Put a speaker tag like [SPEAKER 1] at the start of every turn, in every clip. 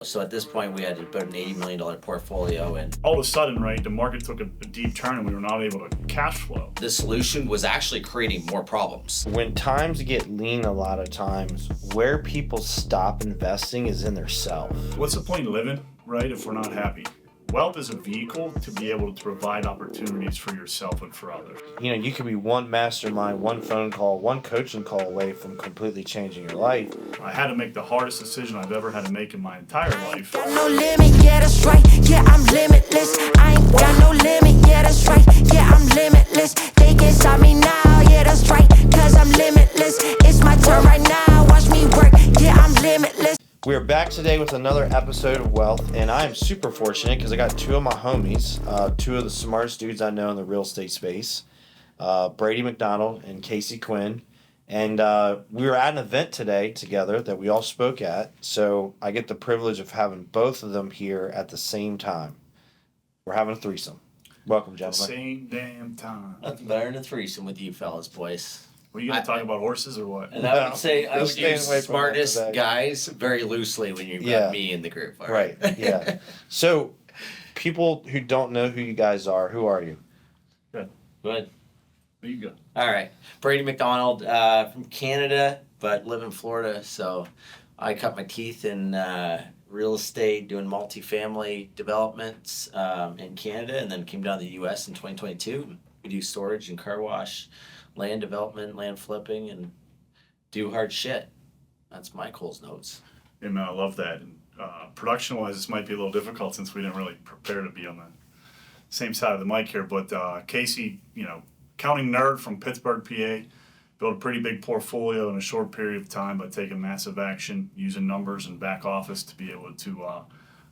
[SPEAKER 1] So at this point, we had about an $80 million portfolio, and
[SPEAKER 2] all of a sudden, right, the market took a deep turn and we were not able to cash flow.
[SPEAKER 1] the solution was actually creating more problems.
[SPEAKER 3] When times get lean, a lot of times, where people stop investing is in their self.
[SPEAKER 2] What's the point in living, right, if we're not happy? Wealth is a vehicle to be able to provide opportunities for yourself and for others.
[SPEAKER 3] You know, you could be one mastermind, one phone call, one coaching call away from completely changing your life.
[SPEAKER 2] I had to make the hardest decision I've ever had to make in my entire life.
[SPEAKER 4] Got no limit, yeah, that's right. Yeah, I'm limitless. I ain't got no limit, yeah, that's right. Yeah, I'm limitless. They can stop me now, yeah, that's right. Cause I'm limitless. It's my turn right now. Watch me work, yeah, I'm limitless.
[SPEAKER 3] We are back today with another episode of Wealth, and I am super fortunate because I got two of my homies, two of the smartest dudes I know in the real estate space, Brady McDonald and Quinn. And we were at an event today together that we all spoke at, so I get the privilege of having both of them here at the same time. We're having a threesome. Welcome, gentlemen.
[SPEAKER 2] Same damn time.
[SPEAKER 1] Nothing better than a threesome with you fellas, boys.
[SPEAKER 2] Were you going to talk about horses or what?
[SPEAKER 1] And I would say I would
[SPEAKER 3] staying
[SPEAKER 1] use
[SPEAKER 3] away from
[SPEAKER 1] smartest
[SPEAKER 3] that today.
[SPEAKER 1] guys very loosely when you
[SPEAKER 3] Yeah.
[SPEAKER 1] put me in the group. All
[SPEAKER 3] Right, yeah. So, people who don't know who you guys are, who are you?
[SPEAKER 1] Good.
[SPEAKER 2] There you go.
[SPEAKER 1] All right. Brady McDonald from Canada, but live in Florida. So I cut my teeth in real estate, doing multifamily developments in Canada, and then came down to the U.S. in 2022. We do storage and car wash, land development, land flipping, and do hard shit. That's my Cole's notes.
[SPEAKER 2] And I love that. And production-wise, this might be a little difficult since we didn't really prepare to be on the same side of the mic here. But Casey, accounting nerd from Pittsburgh, PA, built a pretty big portfolio in a short period of time by taking massive action, using numbers and back office to be able to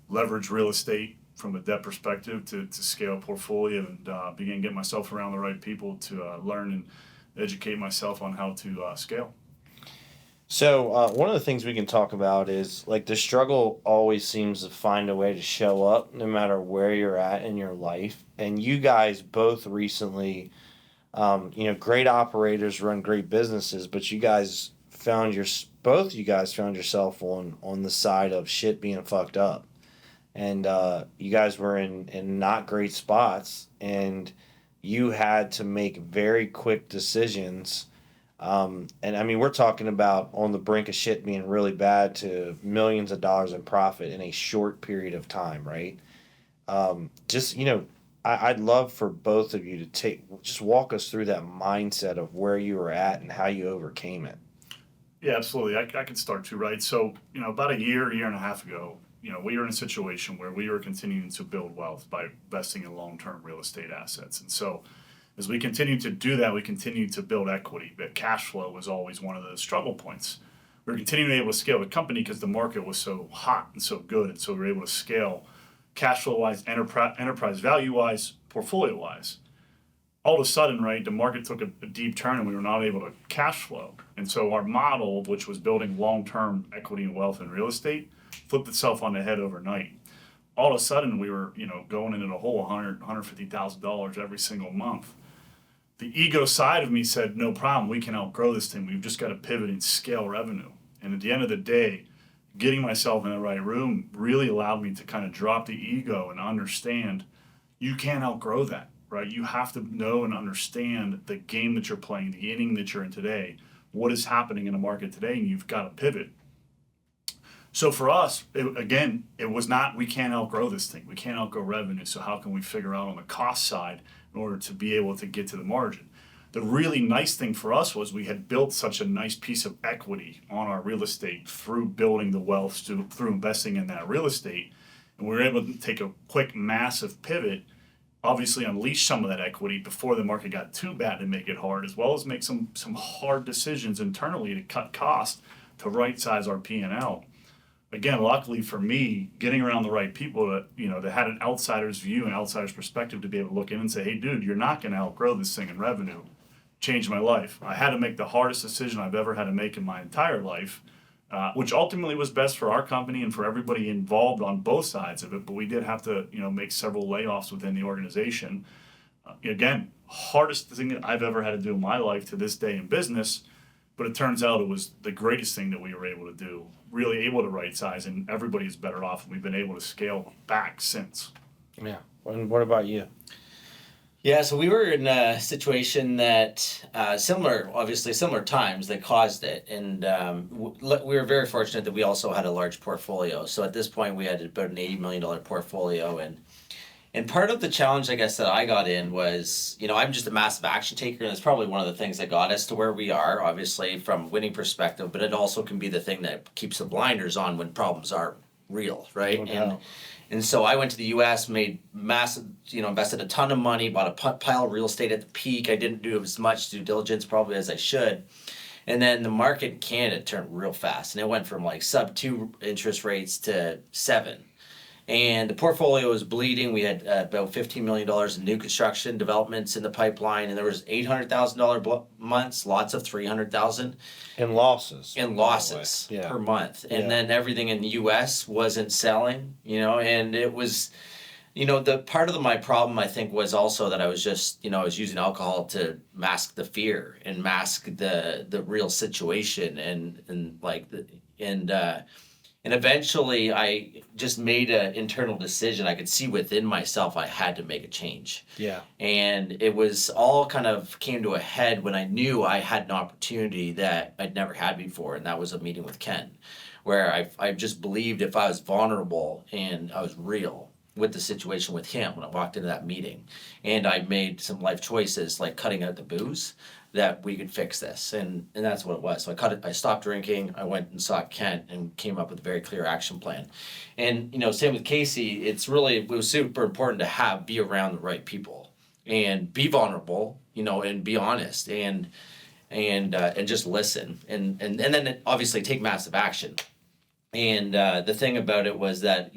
[SPEAKER 2] leverage real estate from a debt perspective to scale a portfolio and begin to get myself around the right people to learn and educate myself on how to scale.
[SPEAKER 3] So one of the things we can talk about is like the struggle always seems to find a way to show up no matter where you're at in your life. And you guys both recently, great operators run great businesses, but you guys both you guys found yourself on the side of shit being fucked up. And you guys were in not great spots, and you had to make very quick decisions. And I mean, we're talking about on the brink of shit being really bad to millions of dollars in profit in a short period of time, right? I'd love for both of you to just walk us through that mindset of where you were at and how you overcame it.
[SPEAKER 2] Yeah, absolutely. I can start too, right? So, about a year and a half ago, we were in a situation where we were continuing to build wealth by investing in long-term real estate assets. And so as we continued to do that, we continued to build equity. But cash flow was always one of the struggle points. We were continuing to be able to scale the company because the market was so hot and so good. And so we were able to scale cash flow-wise, enterprise value-wise, portfolio-wise. All of a sudden, right, the market took a deep turn and we were not able to cash flow. And so our model, which was building long-term equity and wealth in real estate, flipped itself on the head overnight. All of a sudden, we were, going into the hole $150,000 every single month. The ego side of me said, no problem, we can outgrow this thing. We've just got to pivot and scale revenue. And at the end of the day, getting myself in the right room really allowed me to kind of drop the ego and understand you can't outgrow that, right? You have to know and understand the game that you're playing, the inning that you're in today, what is happening in the market today, and you've got to pivot. So for us, it was not, we can't outgrow this thing. We can't outgrow revenue. So how can we figure out on the cost side in order to be able to get to the margin? The really nice thing for us was we had built such a nice piece of equity on our real estate through building the wealth, through investing in that real estate. And we were able to take a quick, massive pivot, obviously unleash some of that equity before the market got too bad to make it hard, as well as make some hard decisions internally to cut costs to right size our P&L. Again, luckily for me, getting around the right people that had an outsider's view and outsider's perspective to be able to look in and say, hey, dude, you're not going to outgrow this thing in revenue, changed my life. I had to make the hardest decision I've ever had to make in my entire life, which ultimately was best for our company and for everybody involved on both sides of it. But we did have to, make several layoffs within the organization. Again, hardest thing that I've ever had to do in my life to this day in business. But it turns out it was the greatest thing that we were able to do, really able to right size, and everybody's better off. And we've been able to scale back since.
[SPEAKER 3] Yeah. And what about you?
[SPEAKER 1] Yeah, so we were in a situation that similar times that caused it, and we were very fortunate that we also had a large portfolio. So at this point, we had about an $80 million portfolio, and part of the challenge, I guess, that I got in was, I'm just a massive action taker, and it's probably one of the things that got us to where we are, obviously, from a winning perspective, but it also can be the thing that keeps the blinders on when problems are real, right?
[SPEAKER 3] No doubt.
[SPEAKER 1] And so I went to the U.S., made massive, invested a ton of money, bought a pile of real estate at the peak. I didn't do as much due diligence probably as I should. And then the market in Canada turned real fast, and it went from like sub 2 interest rates to 7. And the portfolio was bleeding. We had about $15 million in new construction developments in the pipeline, and there was $800,000 months, lots of $300,000
[SPEAKER 3] In losses.
[SPEAKER 1] per month. And then everything in the U.S. wasn't selling, and it was, the part of my problem, I think, was also that I was just, I was using alcohol to mask the fear and mask the real situation and eventually I just made an internal decision. I could see within myself I had to make a change.
[SPEAKER 3] Yeah.
[SPEAKER 1] And it was all kind of came to a head when I knew I had an opportunity that I'd never had before, and that was a meeting with Ken, where I just believed if I was vulnerable and I was real with the situation with him when I walked into that meeting, and I made some life choices like cutting out the booze, that we could fix this, and that's what it was. So I stopped drinking, I went and saw Kent and came up with a very clear action plan. And same with Casey, it was super important to be around the right people and be vulnerable, and be honest and just listen and then obviously take massive action. And the thing about it was that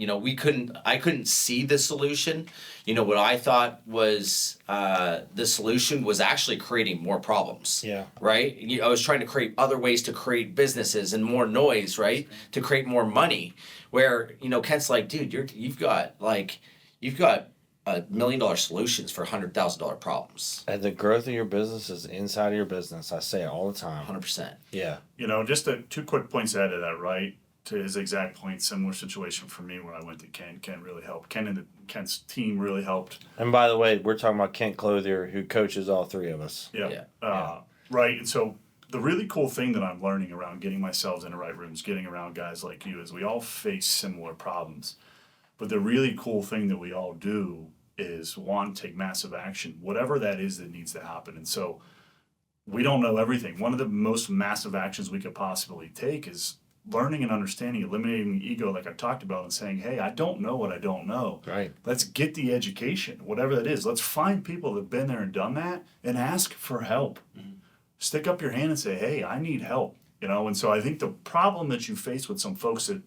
[SPEAKER 1] I couldn't see the solution. What I thought was the solution was actually creating more problems.
[SPEAKER 3] Yeah.
[SPEAKER 1] Right. I was trying to create other ways to create businesses and more noise, right, to create more money. Where Kent's like, dude, you've got $1 million solutions for $100,000 problems.
[SPEAKER 3] And the growth of your business is inside of your business. I say it all the time.
[SPEAKER 1] 100%.
[SPEAKER 3] Yeah.
[SPEAKER 2] Just 2 quick points to add to that, right? To his exact point, similar situation for me where I went to Ken. Ken really helped. Ken and Ken's team really helped.
[SPEAKER 3] And by the way, we're talking about Kent Clothier, who coaches all 3 of us.
[SPEAKER 2] Yeah. Right. And so the really cool thing that I'm learning around getting myself in the right rooms, getting around guys like you, is we all face similar problems. But the really cool thing that we all do is, one, take massive action, whatever that is that needs to happen. And so we don't know everything. One of the most massive actions we could possibly take is learning and understanding, eliminating the ego, like I talked about, and saying, hey, I don't know what I don't know.
[SPEAKER 3] Right.
[SPEAKER 2] Let's get the education, whatever that is. Let's find people that have been there and done that and ask for help. Mm-hmm. Stick up your hand and say, hey, I need help. And so I think the problem that you face with some folks that,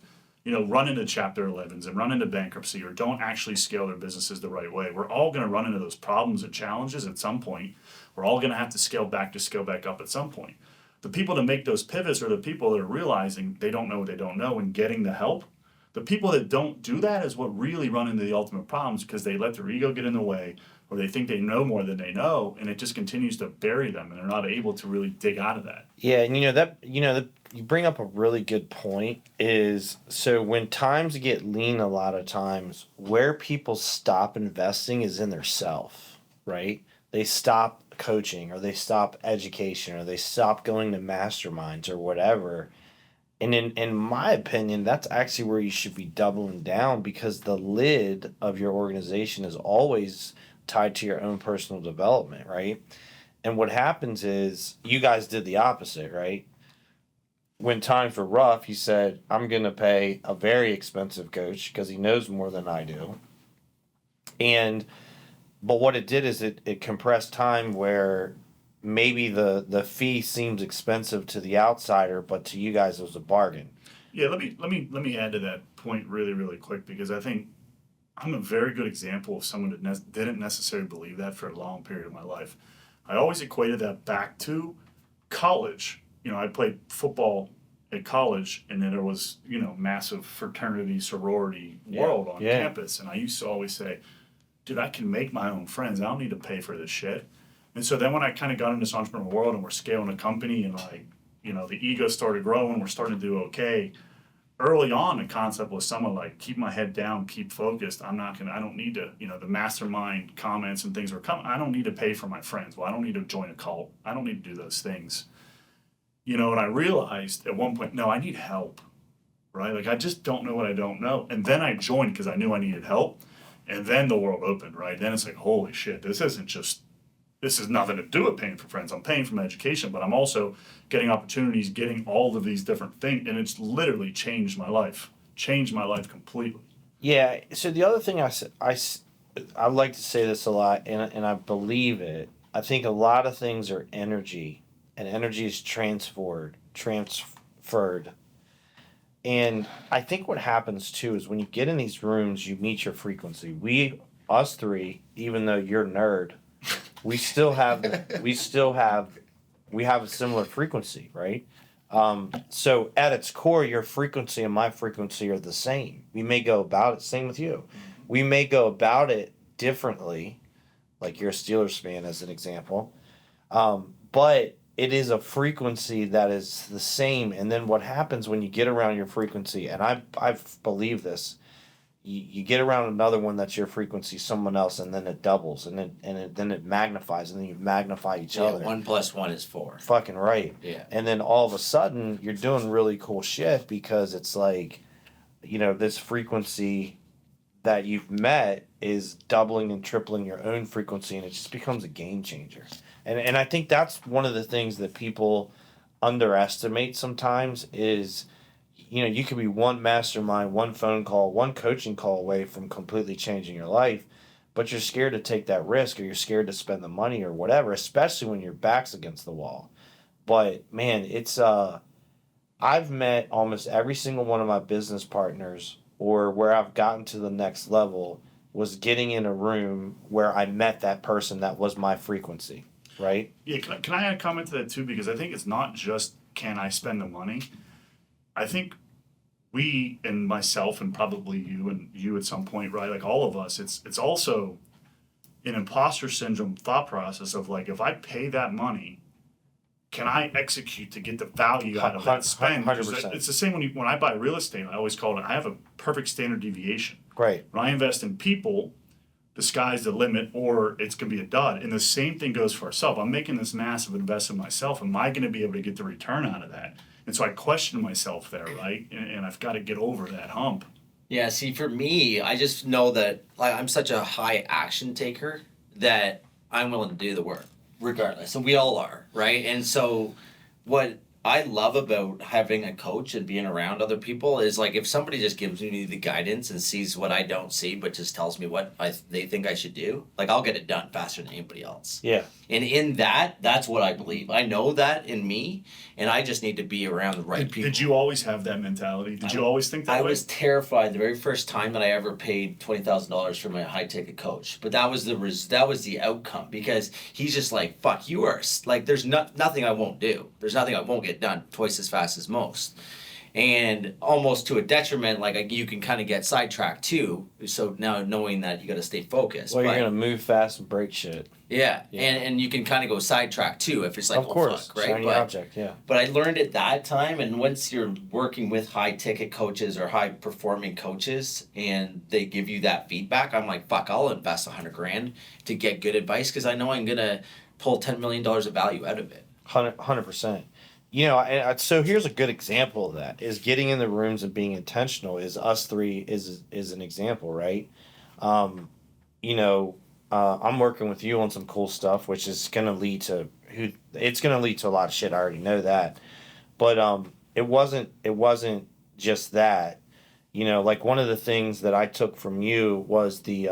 [SPEAKER 2] run into Chapter 11s and run into bankruptcy or don't actually scale their businesses the right way, we're all going to run into those problems and challenges at some point. We're all going to have to scale back up at some point. The people that make those pivots are the people that are realizing they don't know what they don't know and getting the help. The people that don't do that is what really run into the ultimate problems, because they let their ego get in the way, or they think they know more than they know, and it just continues to bury them, and they're not able to really dig out of that.
[SPEAKER 3] Yeah, and you bring up a really good point. Is so when times get lean, a lot of times where people stop investing is in their self, right? They stop coaching, or they stop education, or they stop going to masterminds or whatever. And in my opinion, that's actually where you should be doubling down, because the lid of your organization is always tied to your own personal development, right? And what happens is you guys did the opposite, right? When times were rough, you said, I'm going to pay a very expensive coach because he knows more than I do. But what it did is it compressed time where maybe the fee seems expensive to the outsider, but to you guys it was a bargain.
[SPEAKER 2] Yeah, let me add to that point really, really quick, because I think I'm a very good example of someone that didn't necessarily believe that for a long period of my life. I always equated that back to college. I played football at college, and then there was, massive fraternity, sorority world on campus. And I used to always say, dude, I can make my own friends. I don't need to pay for this shit. And so then when I kind of got into this entrepreneurial world and we're scaling a company and the ego started growing, we're starting to do okay. Early on, the concept was somewhat like, keep my head down, keep focused. I don't need to, the mastermind comments and things were coming. I don't need to pay for my friends. Well, I don't need to join a cult. I don't need to do those things. And I realized at one point, no, I need help, right? Like, I just don't know what I don't know. And then I joined because I knew I needed help. And then the world opened, right? Then it's like, holy shit, this has nothing to do with paying for friends. I'm paying for my education, but I'm also getting opportunities, getting all of these different things. And it's literally changed my life completely.
[SPEAKER 3] Yeah. So the other thing I like to say this a lot, and I believe it. I think a lot of things are energy, and energy is transferred. And I think what happens too is when you get in these rooms, you meet your frequency. Us three, even though you're a nerd, we have a similar frequency, right? So at its core, your frequency and my frequency are the same. We may go about it, same with you. We may go about it differently, like you're a Steelers fan as an example. But it is a frequency that is the same. And then what happens when you get around your frequency, and I believe this, you get around another one that's your frequency, someone else, and then it doubles, and then it magnifies, and then you magnify each other.
[SPEAKER 1] 1 + 1 is 4.
[SPEAKER 3] Fucking right.
[SPEAKER 1] Yeah.
[SPEAKER 3] And then all of a sudden, you're doing really cool shit because it's like, this frequency that you've met is doubling and tripling your own frequency, and it just becomes a game changer. And I think that's one of the things that people underestimate sometimes is, you could be one mastermind, one phone call, one coaching call away from completely changing your life, but you're scared to take that risk, or you're scared to spend the money or whatever, especially when your back's against the wall. But man, it's I've met almost every single one of my business partners, or where I've gotten to the next level was getting in a room where I met that person that was my frequency. Right?
[SPEAKER 2] Yeah, can I add a comment to that too? Because I think it's not just, can I spend the money? I think we, and myself, and probably you at some point, right? Like all of us, it's also an imposter syndrome thought process of like, if I pay that money, can I execute to get the value out of that spend?
[SPEAKER 3] 100%.
[SPEAKER 2] It's the same when I buy real estate. I always call it, I have a perfect standard deviation.
[SPEAKER 3] Right.
[SPEAKER 2] When I invest in people, the sky's the limit, or it's going to be a dud. And the same thing goes for ourselves. I'm making this massive investment myself. Am I going to be able to get the return out of that? And so I question myself there, right? And I've got to get over that hump.
[SPEAKER 1] Yeah, see, for me, I just know that I'm such a high action taker that I'm willing to do the work, regardless. And we all are, right? And so what I love about having a coach and being around other people is like, if somebody just gives me the guidance and sees what I don't see, but just tells me what they think I should do, like I'll get it done faster than anybody else.
[SPEAKER 3] Yeah.
[SPEAKER 1] And in that's what I believe. I know that in me, and I just need to be around the right people.
[SPEAKER 2] Did you always have that mentality? Did you always think that way?
[SPEAKER 1] I was terrified the very first time that I ever paid $20,000 for my high ticket coach, but that was the outcome, because he's just like, fuck, you are like, there's nothing I won't do. There's nothing I won't get done twice as fast as most. And almost to a detriment, like you can kind of get sidetracked too. So now knowing that you got to stay focused.
[SPEAKER 3] Well, you're going to move fast and break shit.
[SPEAKER 1] Yeah. And you can kind of go sidetracked too if it's like,
[SPEAKER 3] of course,
[SPEAKER 1] fuck, right?
[SPEAKER 3] shiny object, yeah.
[SPEAKER 1] But I learned at that time, and once you're working with high ticket coaches or high performing coaches and they give you that feedback, I'm like, fuck, I'll invest $100,000 to get good advice, because I know I'm going to pull $10 million of value out of it.
[SPEAKER 3] 100%. So here's a good example of that, is getting in the rooms and being intentional. Is us three is an example, right? I'm working with you on some cool stuff, which is going to lead to a lot of shit. I already know that, but it wasn't just that. Like one of the things that I took from you was the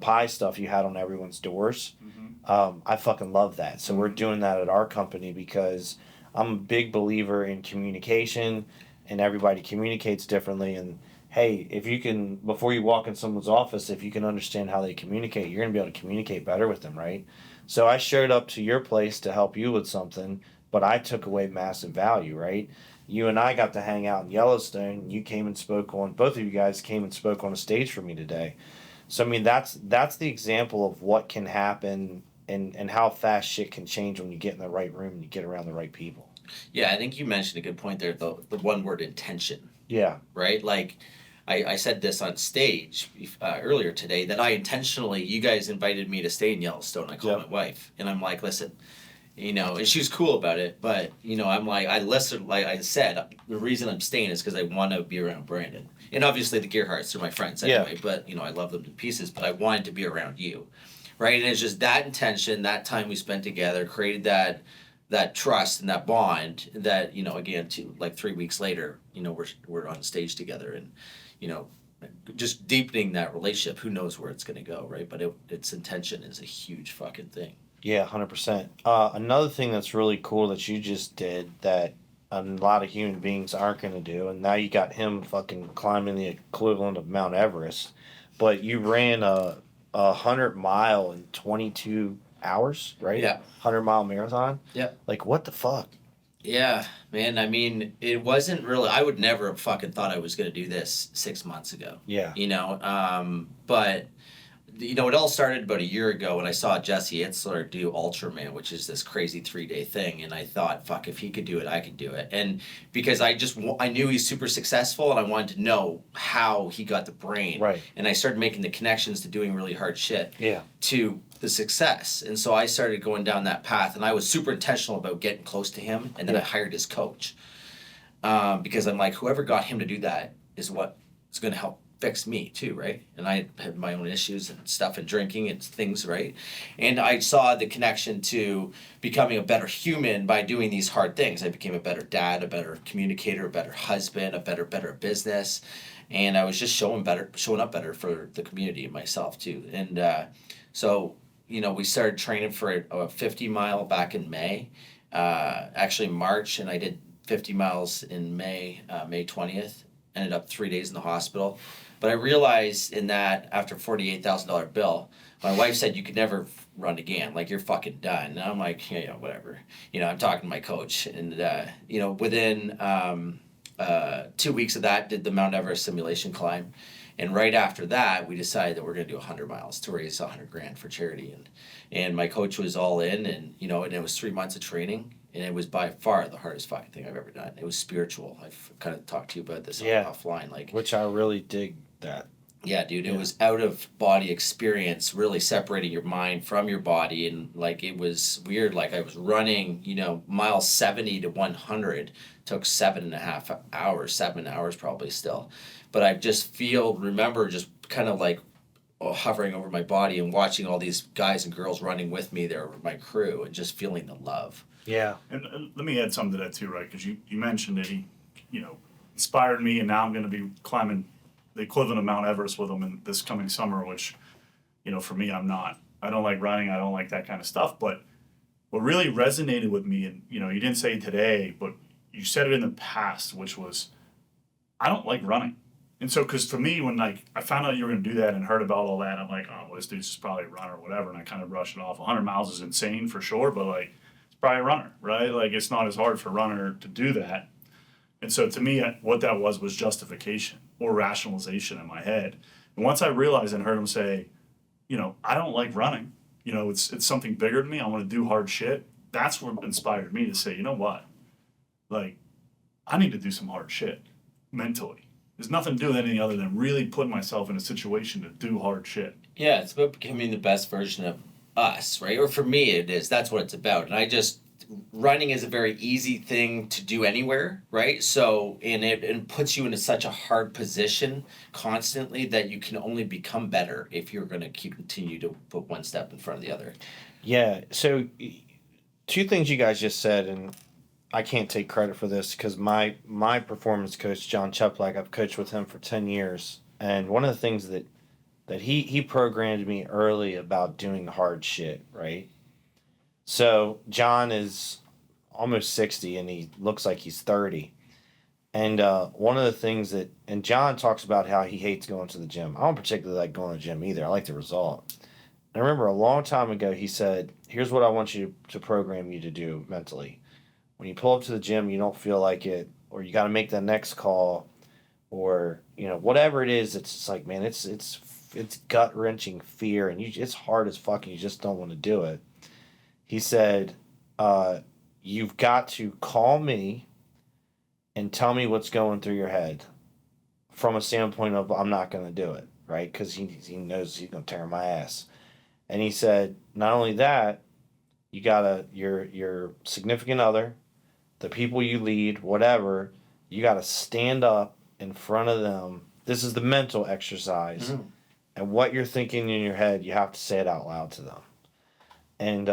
[SPEAKER 3] pie stuff you had on everyone's doors. Mm-hmm. I fucking love that. So we're doing that at our company because I'm a big believer in communication, and everybody communicates differently. And hey, if you can, before you walk in someone's office, if you can understand how they communicate, you're going to be able to communicate better with them, right? So I showed up to your place to help you with something, but I took away massive value, right? You and I got to hang out in Yellowstone. You came and both of you guys came and spoke on a stage for me today. So, I mean, that's the example of what can happen and how fast shit can change when you get in the right room and you get around the right people.
[SPEAKER 1] Yeah, I think you mentioned a good point there. The one word intention,
[SPEAKER 3] Yeah.
[SPEAKER 1] right? Like, I said this on stage earlier today that I intentionally, you guys invited me to stay in Yellowstone. I called
[SPEAKER 3] Yep.
[SPEAKER 1] my wife and I'm like, listen, and she was cool about it, but I'm like, I listened, like I said, the reason I'm staying is because I want to be around Brandon, and obviously the Gearharts are my friends anyway. But I love them to pieces, but I wanted to be around you, right? And it's just that intention, that time we spent together, created that trust and that bond that again, like 3 weeks later, we're on stage together, and you know just deepening that relationship. Who knows where it's going to go, right? But its intention is a huge fucking thing.
[SPEAKER 3] Yeah, 100%. Another thing that's really cool that you just did that a lot of human beings aren't going to do, and now you got him fucking climbing the equivalent of Mount Everest, but you ran a 100 mile in 22 hours, right?
[SPEAKER 1] Yeah.
[SPEAKER 3] 100 mile marathon.
[SPEAKER 1] Yeah.
[SPEAKER 3] Like, what the fuck?
[SPEAKER 1] Yeah, man. I mean, it wasn't really. I would never have fucking thought I was going to do this 6 months ago.
[SPEAKER 3] Yeah.
[SPEAKER 1] But it all started about a year ago when I saw Jesse Itzler do Ultraman, which is this crazy 3-day thing, and I thought, fuck, if he could do it, I could do it. And because I knew he's super successful, and I wanted to know how he got the brain.
[SPEAKER 3] Right.
[SPEAKER 1] And I started making the connections to doing really hard shit.
[SPEAKER 3] Yeah.
[SPEAKER 1] To the success. And so I started going down that path, and I was super intentional about getting close to him, and then I hired his coach. Because I'm like, whoever got him to do that is what is going to help fix me too, right? And I had my own issues and stuff and drinking and things, right? And I saw the connection to becoming a better human by doing these hard things. I became a better dad, a better communicator, a better husband, a better business. And I was just showing up better for the community and myself too. And so we started training for a 50-mile back in May, actually March, and I did 50 miles in May 20th. Ended up 3 days in the hospital. But I realized in that, after $48,000 bill, my wife said, you could never run again. Like, you're fucking done. And I'm like, yeah, whatever. I'm talking to my coach. And, within 2 weeks of that, did the Mount Everest simulation climb. And right after that, we decided that we're going to do 100 miles to raise $100,000 for charity. And my coach was all in, and it was 3 months of training. And it was by far the hardest fucking thing I've ever done. It was spiritual. I've kind of talked to you about this offline.
[SPEAKER 3] Which I really dig that.
[SPEAKER 1] Yeah, dude. It was out of body experience, really separating your mind from your body. And it was weird. Like, I was running, miles 70 to 100. Took 7.5 hours, 7 hours probably still. But I just remember just kind of hovering over my body and watching all these guys and girls running with me there, my crew, and just feeling the love.
[SPEAKER 2] Yeah. And let me add something to that too, right? Because you mentioned that he, inspired me, and now I'm going to be climbing the equivalent of Mount Everest with him in this coming summer, which, for me, I'm not. I don't like running. I don't like that kind of stuff. But what really resonated with me, and, you didn't say it today, but you said it in the past, which was, I don't like running. And so, because for me, when I found out you were going to do that and heard about all that, I'm like, oh, well, this dude's just probably a runner or whatever. And I kind of brushed it off. 100 miles is insane for sure, but it's probably a runner, right? It's not as hard for a runner to do that. And so to me, what that was justification or rationalization in my head. And once I realized and heard him say, I don't like running, it's something bigger than me. I want to do hard shit. That's what inspired me to say, you know what? I need to do some hard shit mentally. There's nothing to do with anything other than really putting myself in a situation to do hard shit.
[SPEAKER 1] Yeah, it's about becoming the best version of us, right? Or for me, it is. That's what it's about. And running is a very easy thing to do anywhere, right? So, and it puts you into such a hard position constantly that you can only become better if you're going to continue to put one step in front of the other.
[SPEAKER 3] Yeah. So, two things you guys just said, and I can't take credit for this because my performance coach, John Cheplak, I've coached with him for 10 years. And one of the things that he programmed me early about doing hard shit, right? So John is almost 60 and he looks like he's 30. And one of the things and John talks about how he hates going to the gym. I don't particularly like going to the gym either. I like the result. And I remember a long time ago, he said, here's what I want you to program you to do mentally. When you pull up to the gym, you don't feel like it, or you got to make the next call, or, whatever it is, it's just like, man, it's gut-wrenching fear, and it's hard as fuck, and you just don't want to do it. He said, you've got to call me and tell me what's going through your head from a standpoint of I'm not going to do it, right? Because he knows he's going to tear my ass. And he said, not only that, you gotta your significant other, the people you lead, whatever, you gotta stand up in front of them. This is the mental exercise. Mm-hmm. And what you're thinking in your head, you have to say it out loud to them. And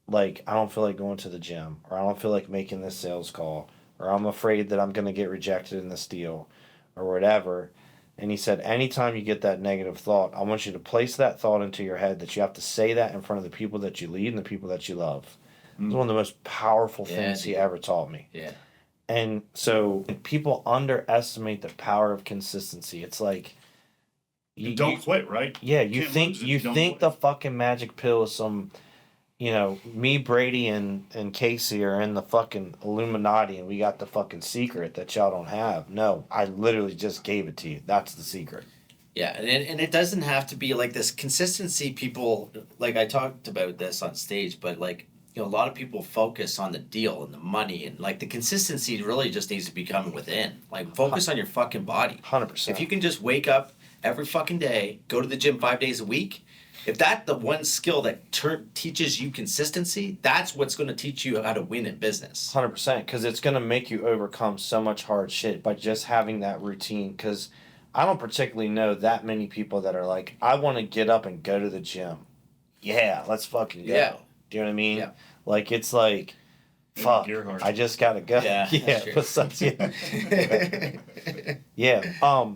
[SPEAKER 3] like, I don't feel like going to the gym, or I don't feel like making this sales call, or I'm afraid that I'm gonna get rejected in this deal, or whatever. And he said, anytime you get that negative thought, I want you to place that thought into your head that you have to say that in front of the people that you lead and the people that you love. It was one of the most powerful things he ever taught me.
[SPEAKER 1] Yeah.
[SPEAKER 3] And so people underestimate the power of consistency. It's like
[SPEAKER 2] you don't quit, right?
[SPEAKER 3] Yeah, you think the fucking magic pill is some, me, Brady, and Casey are in the fucking Illuminati and we got the fucking secret that y'all don't have. No, I literally just gave it to you. That's the secret.
[SPEAKER 1] Yeah, and it doesn't have to be like this consistency. People, like I talked about this on stage, but like, a lot of people focus on the deal and the money, and like the consistency really just needs to be coming within. Like, focus on your fucking body.
[SPEAKER 3] 100%.
[SPEAKER 1] If you can just wake up every fucking day, go to the gym 5 days a week, if that's the one skill that teaches you consistency, that's what's going to teach you how to win in business.
[SPEAKER 3] 100%, because it's going to make you overcome so much hard shit by just having that routine. Because I don't particularly know that many people that are like, I want to get up and go to the gym. Yeah, let's fucking go.
[SPEAKER 1] Yeah.
[SPEAKER 3] Do you know what I mean?
[SPEAKER 1] Yeah.
[SPEAKER 3] Like, it's like, fuck, I just got to go.
[SPEAKER 1] Yeah.
[SPEAKER 3] Yeah.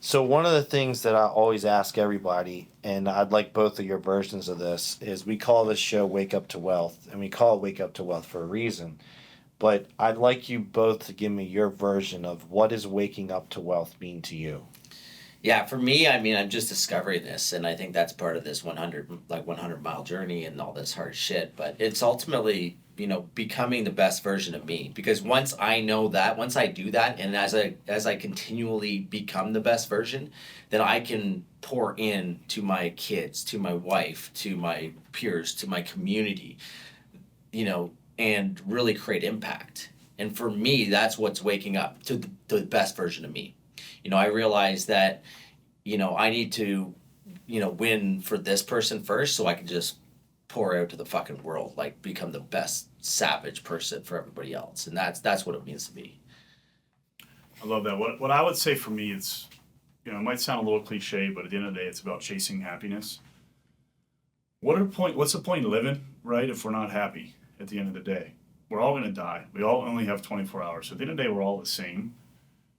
[SPEAKER 3] So one of the things that I always ask everybody, and I'd like both of your versions of this, is we call this show Wake Up to Wealth, and we call it Wake Up to Wealth for a reason. But I'd like you both to give me your version of what does waking up to wealth mean to you?
[SPEAKER 1] Yeah, for me, I mean, I'm just discovering this, and I think that's part of this 100-mile journey and all this hard shit. But it's ultimately, becoming the best version of me. Because once I know that, once I do that, and as I continually become the best version, then I can pour in to my kids, to my wife, to my peers, to my community, and really create impact. And for me, that's what's waking up to the best version of me. I realize that, I need to, win for this person first so I can just pour out to the fucking world, like become the best savage person for everybody else. And that's what it means to me.
[SPEAKER 2] I love that. What I would say for me, it's, it might sound a little cliche, but at the end of the day, it's about chasing happiness. What's the point in living, right, if we're not happy at the end of the day? We're all going to die. We all only have 24 hours. So at the end of the day, we're all the same.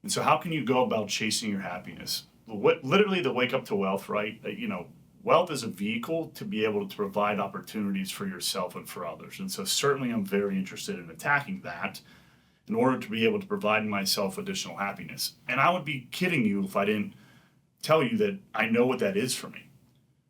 [SPEAKER 2] And so how can you go about chasing your happiness? Literally the wake up to wealth, right? Wealth is a vehicle to be able to provide opportunities for yourself and for others. And so certainly I'm very interested in attacking that in order to be able to provide myself additional happiness. And I would be kidding you if I didn't tell you that I know what that is for me.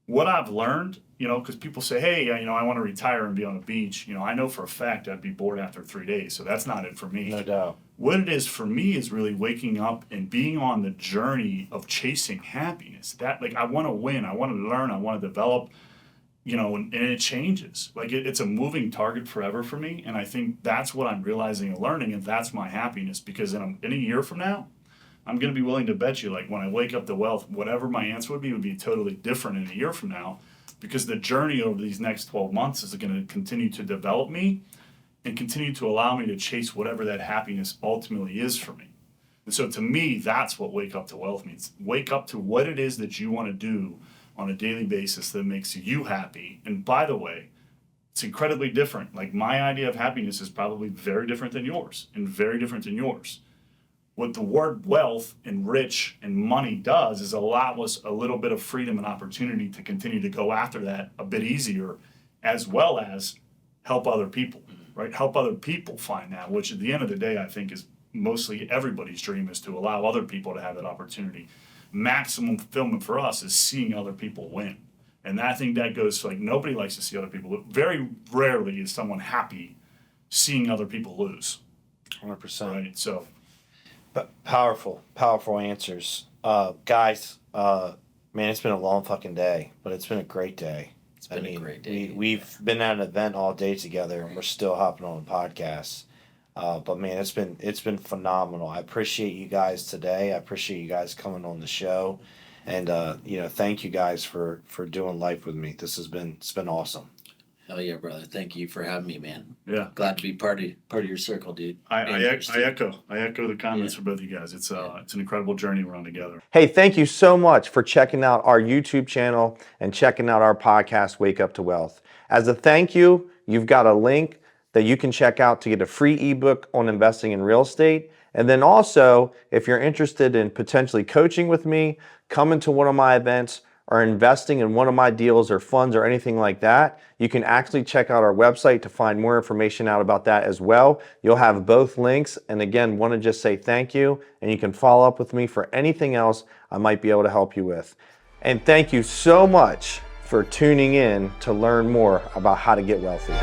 [SPEAKER 2] What I've learned, because people say, hey, I want to retire and be on the beach. I know for a fact I'd be bored after 3 days. So that's not it for me.
[SPEAKER 3] No doubt.
[SPEAKER 2] What it is for me is really waking up and being on the journey of chasing happiness. That, like, I want to win. I want to learn. I want to develop, and it changes. Like, it's a moving target forever for me. And I think that's what I'm realizing and learning. And that's my happiness, because in a year from now, I'm going to be willing to bet you, like, when I wake up to wealth, whatever my answer would be totally different in a year from now, because the journey over these next 12 months is going to continue to develop me and continue to allow me to chase whatever that happiness ultimately is for me. And so to me, that's what wake up to wealth means. Wake up to what it is that you want to do on a daily basis that makes you happy. And by the way, it's incredibly different. Like, my idea of happiness is probably very different than yours and very different than yours. What the word wealth and rich and money does is allow us a little bit of freedom and opportunity to continue to go after that a bit easier, as well as help other people, right? Help other people find that, which at the end of the day, I think is mostly everybody's dream, is to allow other people to have that opportunity. Maximum fulfillment for us is seeing other people win. And I think that goes to, like, nobody likes to see other people. Very rarely is someone happy seeing other people lose.
[SPEAKER 3] 100%.
[SPEAKER 2] Right, so.
[SPEAKER 3] But powerful Answers. Guys, man, it's been a long fucking day, but it's been a great day.
[SPEAKER 1] It's been a great day.
[SPEAKER 3] We've been at an event all day together, and we're still hopping on the podcast. But man, it's been phenomenal. I appreciate you guys today. I appreciate you guys coming on the show, and thank you guys for doing life with me. It's been awesome.
[SPEAKER 1] Hell yeah, brother! Thank you for having me, man.
[SPEAKER 2] Yeah,
[SPEAKER 1] glad to be part of your circle, dude.
[SPEAKER 2] I echo the comments for both you guys. It's an incredible journey we're on together.
[SPEAKER 5] Hey, thank you so much for checking out our YouTube channel and checking out our podcast, Wake Up to Wealth. As a thank you, you've got a link that you can check out to get a free ebook on investing in real estate. And then also, if you're interested in potentially coaching with me, coming to one of my events, or investing in one of my deals or funds or anything like that, you can actually check out our website to find more information out about that as well. You'll have both links. And again, want to just say thank you, and you can follow up with me for anything else I might be able to help you with. And thank you so much for tuning in to learn more about how to get wealthy.